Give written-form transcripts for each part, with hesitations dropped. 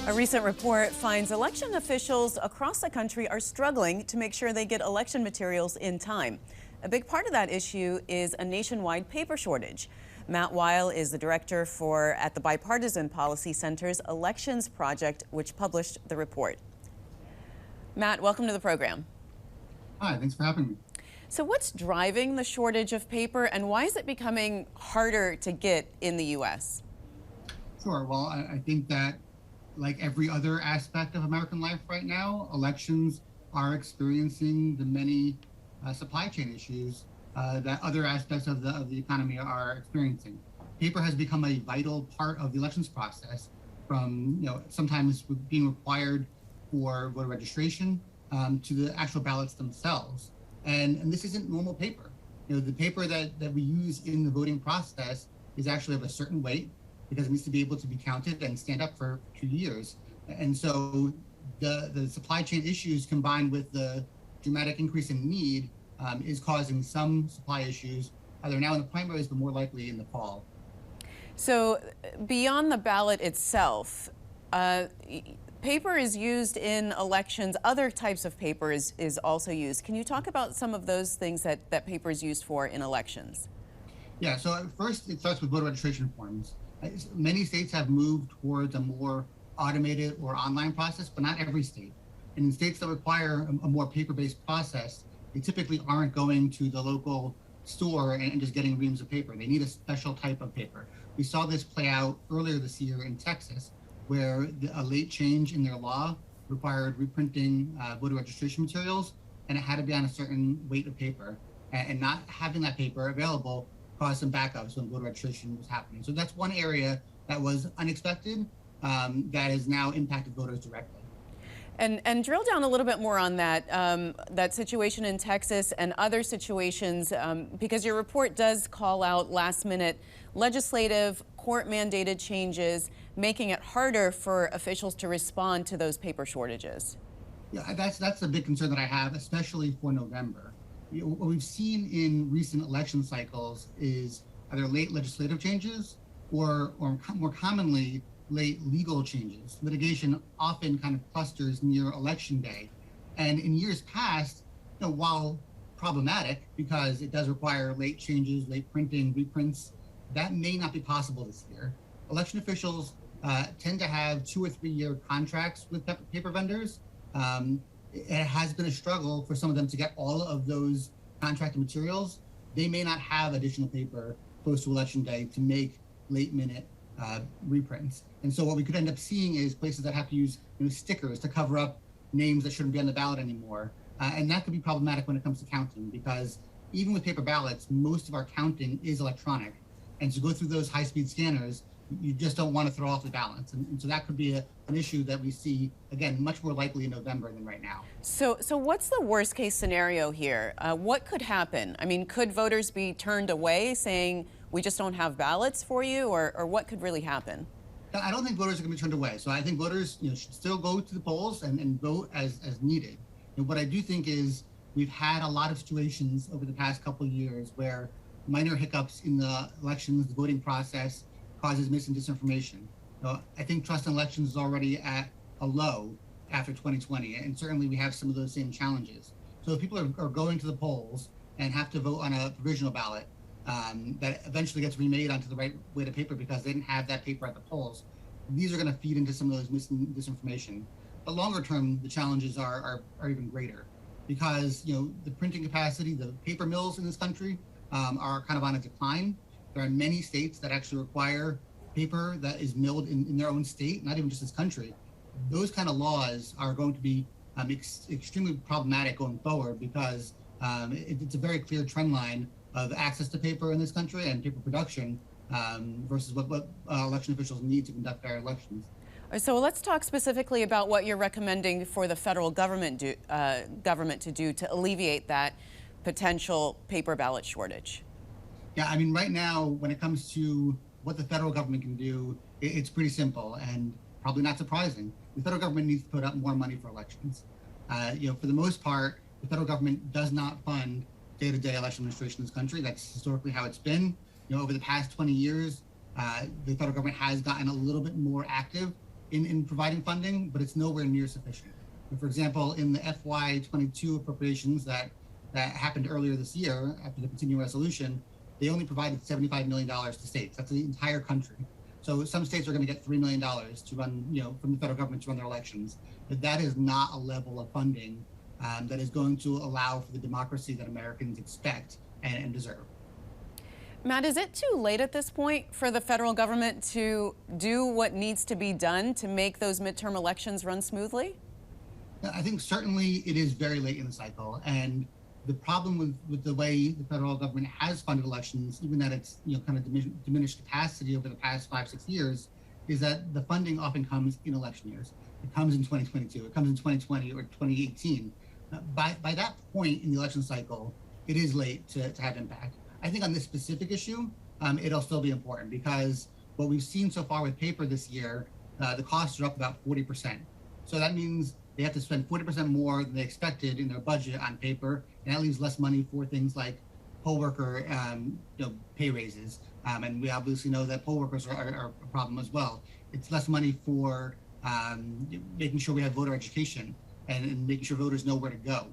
A recent report finds election officials across the country are struggling to make sure they get election materials in time. A big part of that issue is a nationwide paper shortage. Matt Weil is the director at the Bipartisan Policy Center's Elections Project, which published the report. Matt, welcome to the program. Hi, thanks for having me. So what's driving the shortage of paper, and why is it becoming harder to get in the U.S.? Sure. Well, I think that, like every other aspect of American life right now, elections are experiencing the many supply chain issues that other aspects of the economy are experiencing. Paper has become a vital part of the elections process, from sometimes being required for voter registration to the actual ballots themselves. And this isn't normal paper. The paper that we use in the voting process is actually of a certain weight, because it needs to be able to be counted and stand up for 2 years. And so the supply chain issues combined with the dramatic increase in need is causing some supply issues, either now in the primaries, but more likely in the fall. So beyond the ballot itself, paper is used in elections. Other types of paper is also used. Can you talk about some of those things that paper is used for in elections? Yeah, so first it starts with voter registration forms. Many states have moved towards a more automated or online process, but not every state. And in states that require a more paper-based process, they typically aren't going to the local store and just getting reams of paper. They need a special type of paper. We saw this play out earlier this year in Texas, where a late change in their law required reprinting voter registration materials, and it had to be on a certain weight of paper. And not having that paper available caused some backups when voter registration was happening. So that's one area that was unexpected that has now impacted voters directly. And drill down a little bit more on that situation in Texas and other situations, because your report does call out last-minute legislative, court-mandated changes, making it harder for officials to respond to those paper shortages. Yeah, that's a big concern that I have, especially for November. What we've seen in recent election cycles is either late legislative changes or more commonly, late legal changes. Litigation often kind of clusters near election day. And in years past, while problematic because it does require late changes, late printing, reprints, that may not be possible this year. Election officials tend to have 2 or 3 year contracts with paper vendors. It has been a struggle for some of them to get all of those contracted materials. They may not have additional paper close to election day to make late minute reprints. And so what we could end up seeing is places that have to use stickers to cover up names that shouldn't be on the ballot anymore. And that could be problematic when it comes to counting, because even with paper ballots, most of our counting is electronic. And to go through those high-speed scanners, you just don't want to throw off the balance. And so that could be an issue that we see, again, much more likely in November than right now. So what's the worst case scenario here? What could happen? I mean, could voters be turned away saying, we just don't have ballots for you, or what could really happen? I don't think voters are going to be turned away. So I think voters should still go to the polls and vote as needed. And what I do think is we've had a lot of situations over the past couple of years where minor hiccups in the elections, the voting process, causes mis and disinformation. I think trust in elections is already at a low after 2020, and certainly we have some of those same challenges. So if people are going to the polls and have to vote on a provisional ballot that eventually gets remade onto the right weight of paper because they didn't have that paper at the polls, these are going to feed into some of those mis and disinformation. But longer term, the challenges are even greater, because the printing capacity, the paper mills in this country are kind of on a decline. There are many states that actually require paper that is milled in their own state, not even just this country. Those kind of laws are going to be extremely problematic going forward, because it's a very clear trend line of access to paper in this country and paper production versus what election officials need to conduct their elections. So let's talk specifically about what you're recommending for the federal government to do to alleviate that potential paper ballot shortage. Yeah, I mean, right now, when it comes to what the federal government can do, it's pretty simple and probably not surprising. The federal government needs to put up more money for elections. For the most part, the federal government does not fund day-to-day election administration in this country. That's historically how it's been. Over the past 20 years, the federal government has gotten a little bit more active in providing funding, but it's nowhere near sufficient. For example, in the FY22 appropriations that happened earlier this year after the continuing resolution, they only provided $75 million to states. That's the entire country. So some states are going to get $3 million to run, from the federal government to run their elections. But that is not a level of funding that is going to allow for the democracy that Americans expect and deserve. Matt, is it too late at this point for the federal government to do what needs to be done to make those midterm elections run smoothly? I think certainly it is very late in the cycle. And the problem with the way the federal government has funded elections, even at its kind of diminished capacity over the past 5-6 years, is that the funding often comes in election years. It comes in 2022, it comes in 2020 or 2018. By that point in the election cycle, it is late to have impact. I think on this specific issue, it'll still be important because what we've seen so far with paper this year, the costs are up about 40%. So that means they have to spend 40% more than they expected in their budget on paper, and that leaves less money for things like poll worker pay raises. And we obviously know that poll workers are a problem as well. It's less money for making sure we have voter education and making sure voters know where to go.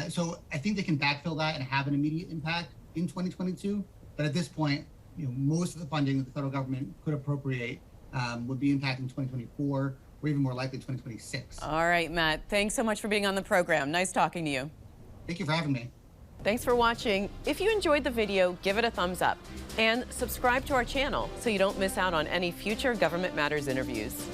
So I think they can backfill that and have an immediate impact in 2022. But at this point, most of the funding that the federal government could appropriate would be impacting 2024 or even more likely 2026. All right, Matt, thanks so much for being on the program. Nice talking to you. Thank you for having me. Thanks for watching. If you enjoyed the video, give it a thumbs up and subscribe to our channel so you don't miss out on any future Government Matters interviews.